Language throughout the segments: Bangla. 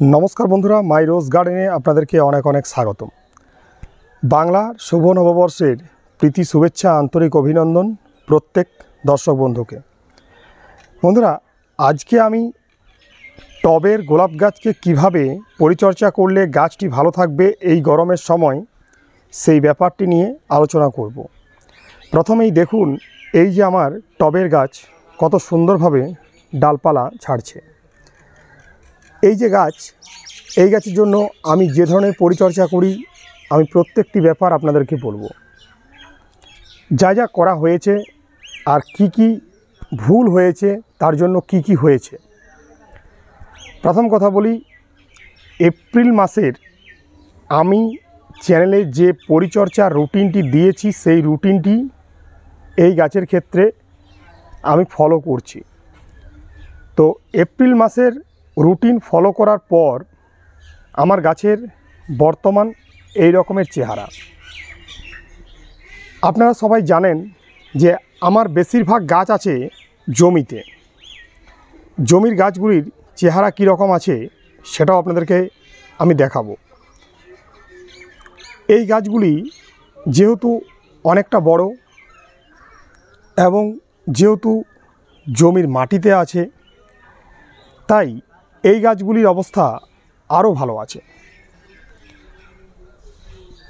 नमस्कार बंधुरा माई रोज गार्डेने आपनादेरके अनेक अनेक स्वागतम। बांगलार शुभ नवबर्षेर प्रीति शुभेच्छा आंतरिक अभिनंदन प्रत्येक दर्शक बंधुके। बंधुरा आज के आमी टबेर गोलाप गाछके किभाबे परिचर्या करले गाछटी भालो थाकबे एई गरमेर समय सेई ब्यापारटी निये आलोचना करब। प्रथमेई देखुन एई जे आमार टबेर गाछ कत सुंदरभावे डालपाला छाड़छे। এই যে গাছ, এই গাছের জন্য আমি যে ধরনের পরিচর্যা করি আমি প্রত্যেকটি ব্যাপার আপনাদেরকে বলবো। যা যা করা হয়েছে আর কি কি ভুল হয়েছে তার জন্য কি কি হয়েছে। প্রথম কথা বলি, এপ্রিল মাসের আমি চ্যানেলে যে পরিচর্যা রুটিনটি দিয়েছি সেই রুটিনটি এই গাছের ক্ষেত্রে আমি ফলো করছি। তো এপ্রিল মাসের রুটিন ফলো করার পর আমার গাছের বর্তমান এই রকমের চেহারা। আপনারা সবাই জানেন যে আমার বেশিরভাগ গাছ আছে জমিতে। জমির গাছগুলির চেহারা কী রকম আছে সেটাও আপনাদেরকে আমি দেখাবো। এই গাছগুলি যেহেতু অনেকটা বড় এবং যেহেতু জমির মাটিতে আছে তাই এই গাছগুলির অবস্থা আরও ভালো আছে।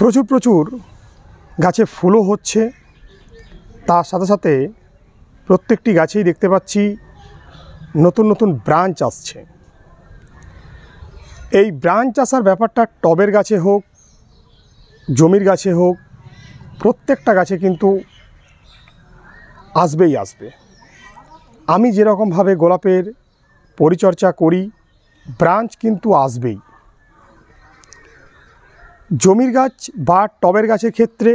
প্রচুর প্রচুর গাছে ফুলও হচ্ছে, তার সাথে সাথে প্রত্যেকটি গাছেই দেখতে পাচ্ছি নতুন নতুন ব্রাঞ্চ আসছে। এই ব্রাঞ্চ আসার ব্যাপারটা টবের গাছে হোক জমির গাছে হোক প্রত্যেকটা গাছে কিন্তু আসবেই আসবে। আমি যেরকমভাবে গোলাপের পরিচর্যা করি ব্রাঞ্চ কিন্তু আসবেই। জমির গাছ বা টবের গাছের ক্ষেত্রে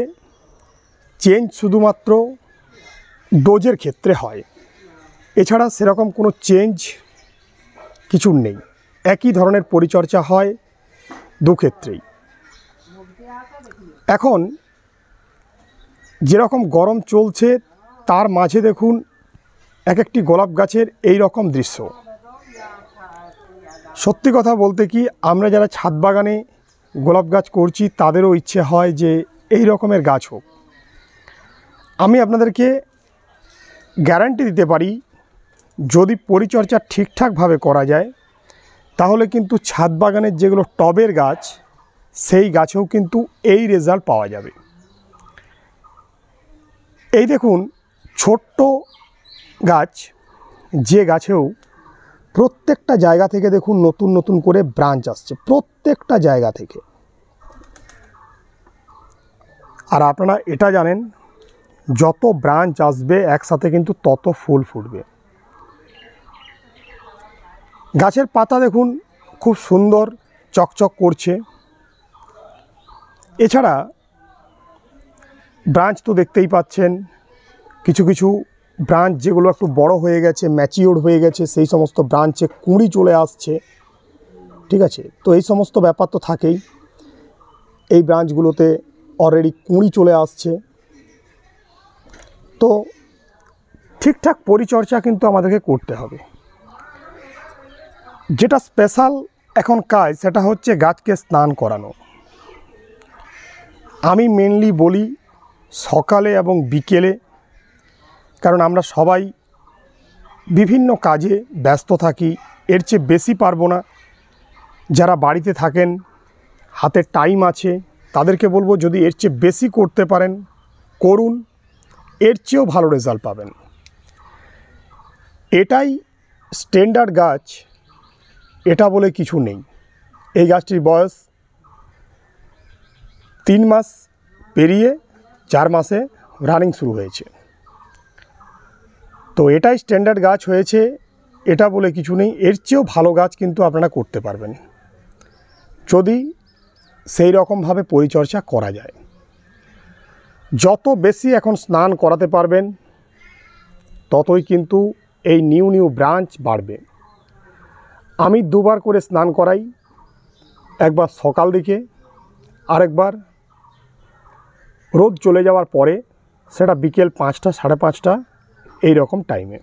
চেঞ্জ শুধুমাত্র ডোজের ক্ষেত্রে হয়, এছাড়া সেরকম কোনো চেঞ্জ কিছু নেই। একই ধরনের পরিচর্যা হয় দু ক্ষেত্রেই। এখন যেরকম গরম চলছে তার মাঝে দেখুন এক একটি গোলাপ গাছের এই রকম দৃশ্য। সত্যি কথা বলতে কি, আমরা যারা ছাদ বাগানে গোলাপ গাছ করছি তাদেরও ইচ্ছে হয় যে এই রকমের গাছ হোক। আমি আপনাদেরকে গ্যারান্টি দিতে পারি যদি পরিচর্যা ঠিকঠাকভাবে করা যায় তাহলে কিন্তু ছাদ বাগানের যেগুলো টবের গাছ সেই গাছেও কিন্তু এই রেজাল্ট পাওয়া যাবে। এই দেখুন ছোট্ট গাছ, যে গাছেও প্রত্যেকটা জায়গা থেকে দেখুন নতুন নতুন করে ব্রাঞ্চ আসছে প্রত্যেকটা জায়গা থেকে। আর আপনারা এটা জানেন যত ব্রাঞ্চ আসবে একসাথে কিন্তু তত ফুল ফুটবে। গাছের পাতা দেখুন খুব সুন্দর চকচক করছে। এছাড়া ব্রাঞ্চ তো দেখতেই পাচ্ছেন, কিছু কিছু ব্রাঞ্চ যেগুলো একটু বড় হয়ে গেছে ম্যাচিওর হয়ে গেছে সেই সমস্ত ব্রাঞ্চে কুঁড়ি চলে আসছে। ঠিক আছে, তো এই সমস্ত ব্যাপার তো থাকেই। এই ব্রাঞ্চগুলোতে অলরেডি কুঁড়ি চলে আসছে। তো ঠিকঠাক পরিচর্যা কিন্তু আমাদেরকে করতে হবে। যেটা স্পেশাল এখন কাজ সেটা হচ্ছে গাছকে স্নান করানো। আমি মেনলি বলি সকালে এবং বিকেলে, কারণ আমরা সবাই বিভিন্ন কাজে ব্যস্ত থাকি, এর চেয়ে বেশি পারবো না। যারা বাড়িতে থাকেন হাতে টাইম আছে তাদেরকে বলবো যদি এর চেয়ে বেশি করতে পারেন করুন, এর চেয়েও ভালো রেজাল্ট পাবেন। এটাই স্ট্যান্ডার্ড গাছ, এটা বলে কিছু নেই। এই গাছটির বয়স 3 মাস পেরিয়ে 4 মাসে রানিং শুরু হয়েছে। তো এটাই স্ট্যান্ডার্ড গাছ হয়েছে, এটা বলে কিছু নেই। এর চেয়েও ভালো গাছ কিন্তু আপনারা করতে পারবেন যদি সেই রকমভাবে পরিচর্যা করা যায়। যত বেশি এখন স্নান করাতে পারবেন ততই কিন্তু এই নিউ নিউ ব্রাঞ্চ বাড়বে। আমি 2 বার করে স্নান করাই, একবার সকাল দিকে আরেকবার রোদ চলে যাওয়ার পরে, সেটা বিকেল 5টা 5:30 এই রকম টাইমে।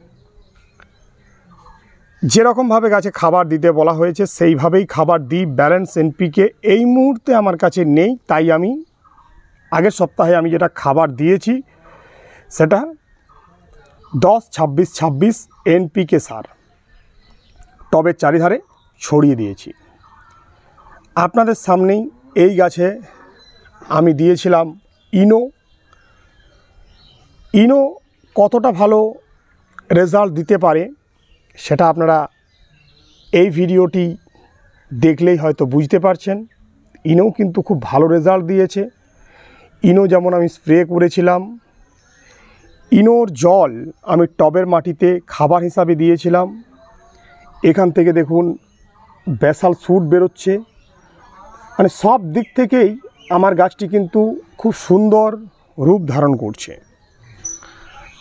যেরকমভাবে গাছে খাবার দিতে বলা হয়েছে সেইভাবেই খাবার দিই। ব্যালেন্স এনপিকে এই মুহূর্তে আমার কাছে নেই, তাই আমি আগের সপ্তাহে আমি যেটা খাবার দিয়েছি সেটা 10-26-26 এনপিকে সার টবের চারিধারে ছড়িয়ে দিয়েছি। আপনাদের সামনেই এই গাছে আমি দিয়েছিলাম ইনো কতটা ভালো রেজাল্ট দিতে পারে সেটা আপনারা এই ভিডিওটি দেখলেই হয়তো বুঝতে পারছেন। ইনো কিন্তু খুব ভালো রেজাল্ট দিয়েছে। ইনো যেমন আমি স্প্রে করেছিলাম, ইনোর জল আমি টবের মাটিতে খাবার হিসাবে দিয়েছিলাম। এখান থেকে দেখুন বেসাল শুট বেরোচ্ছে, মানে সব দিক থেকেই আমার গাছটি কিন্তু খুব সুন্দর রূপ ধারণ করছে।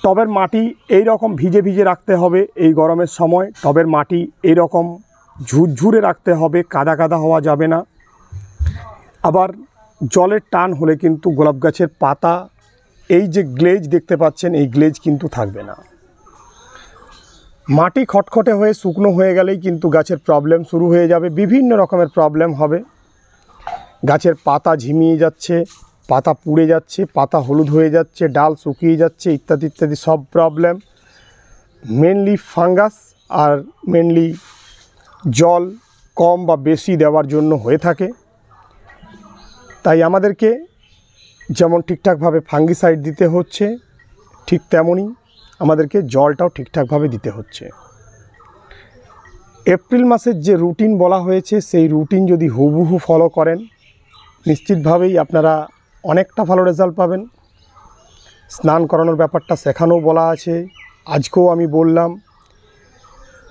টবের মাটি এই রকম ভিজে ভিজে রাখতে হবে এই গরমের সময়। টবের মাটি এই রকম ঝুরঝুরে রাখতে হবে, কাদা কাদা হওয়া যাবে না। আবার জলের টান হলে কিন্তু গোলাপ গাছের পাতা এই যে গ্লেজ দেখতে পাচ্ছেন এই গ্লেজ কিন্তু থাকবে না। মাটি খটখটে হয়ে শুকনো হয়ে গেলেই কিন্তু গাছের প্রবলেম শুরু হয়ে যাবে, বিভিন্ন রকমের প্রবলেম হবে। গাছের পাতা ঝিমিয়ে যাচ্ছে, পাতা পুড়ে যাচ্ছে, পাতা হলুদ হয়ে যাচ্ছে, ডাল শুকিয়ে যাচ্ছে, ইত্যাদি ইত্যাদি সব প্রবলেম মেনলি ফাঙ্গাস আর মেনলি জল কম বা বেশি দেওয়ার জন্য হয়ে থাকে। তাই আমাদেরকে যেমন ঠিকঠাকভাবে ফাঙ্গিসাইড দিতে হচ্ছে, ঠিক তেমনই আমাদেরকে জলটাও ঠিকঠাকভাবে দিতে হচ্ছে। এপ্রিল মাসের যে রুটিন বলা হয়েছে সেই রুটিন যদি হুবহু ফলো করেন নিশ্চিতভাবেই আপনারা অনেকটা ভালো রেজাল্ট পাবেন। স্নান করানোর ব্যাপারটা সেখানেও বলা আছে, আজকেও আমি বললাম।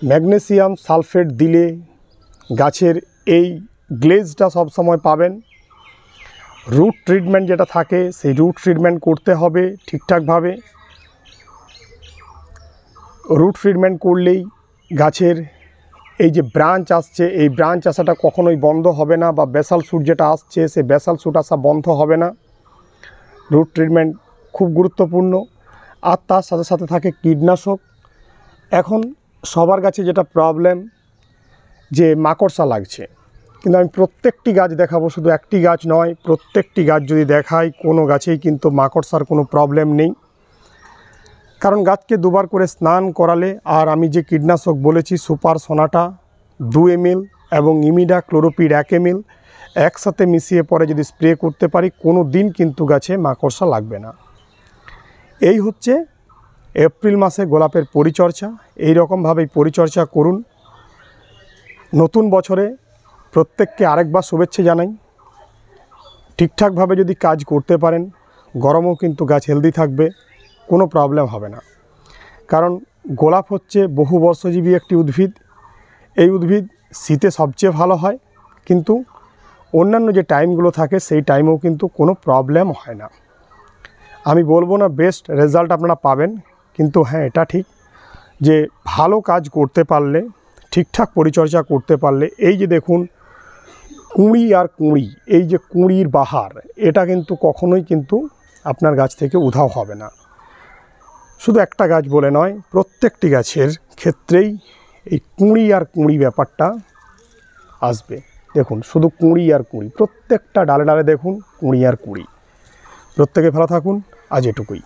ম্যাগনেসিয়াম সালফেট দিলে গাছের এই গ্লেজটা সব সময় পাবেন। রুট ট্রিটমেন্ট যেটা থাকে সেই রুট ট্রিটমেন্ট করতে হবে ঠিকঠাকভাবে। রুট ট্রিটমেন্ট করলেই গাছের এই যে ব্রাঞ্চ আসছে এই ব্রাঞ্চ আসাটা কখনোই বন্ধ হবে না, বা বেসাল শুট যেটা আসছে সেই বেসাল শুট আসা বন্ধ হবে না। রুট ট্রিটমেন্ট খুব গুরুত্বপূর্ণ। আর তার সাথে সাথে থাকে কীটনাশক। এখন সবার গাছে যেটা প্রবলেম যে মাকড়সা লাগছে, কিন্তু আমি প্রত্যেকটি গাছ দেখাবো, শুধু একটি গাছ নয়, প্রত্যেকটি গাছ যদি দেখাই কোনো গাছেই কিন্তু মাকড়সার কোনো প্রবলেম নেই। কারণ গাছকে দুবার করে স্নান করালে, আর আমি যে কীটনাশক বলেছি সুপার সোনাটা 2 ml এবং ইমিডা ক্লোরোপিড 1 ml একসাথে মিশিয়ে পরে যদি স্প্রে করতে পারি কোনো দিন কিন্তু গাছে মাকড়সা লাগবে না। এই হচ্ছে এপ্রিল মাসে গোলাপের পরিচর্যা। এই রকমভাবেই পরিচর্যা করুন। নতুন বছরে প্রত্যেককে আরেকবার শুভেচ্ছা জানাই। ঠিকঠাকভাবে যদি কাজ করতে পারেন গরমেও কিন্তু গাছ হেলদি থাকবে, কোনো প্রবলেম হবে না। কারণ গোলাপ হচ্ছে বহুবর্ষজীবী একটি উদ্ভিদ। এই উদ্ভিদ শীতে সবচেয়ে ভালো হয়, কিন্তু অন্যান্য যে টাইমগুলো থাকে সেই টাইমেও কিন্তু কোনো প্রবলেম হয় না। আমি বলবো না বেস্ট রেজাল্ট আপনারা পাবেন, কিন্তু হ্যাঁ এটা ঠিক যে ভালো কাজ করতে পারলে, ঠিকঠাক পরিচর্যা করতে পারলে, এই যে দেখুন কুঁড়ি আর কুঁড়ি, এই যে কুঁড়ির বাহার, এটা কিন্তু কখনোই কিন্তু আপনার গাছ থেকে উধাও হবে না। শুধু একটা গাছ বলে নয়, প্রত্যেকটি গাছের ক্ষেত্রেই এই কুঁড়ি আর কুঁড়ি ব্যাপারটা আসবে। দেখুন শুধু কুঁড়ি আর কুঁড়ি, প্রত্যেকটা ডালে ডালে দেখুন কুঁড়ি আর কুঁড়ি। প্রত্যেকে ভালো থাকুন, আজ এটুকুই।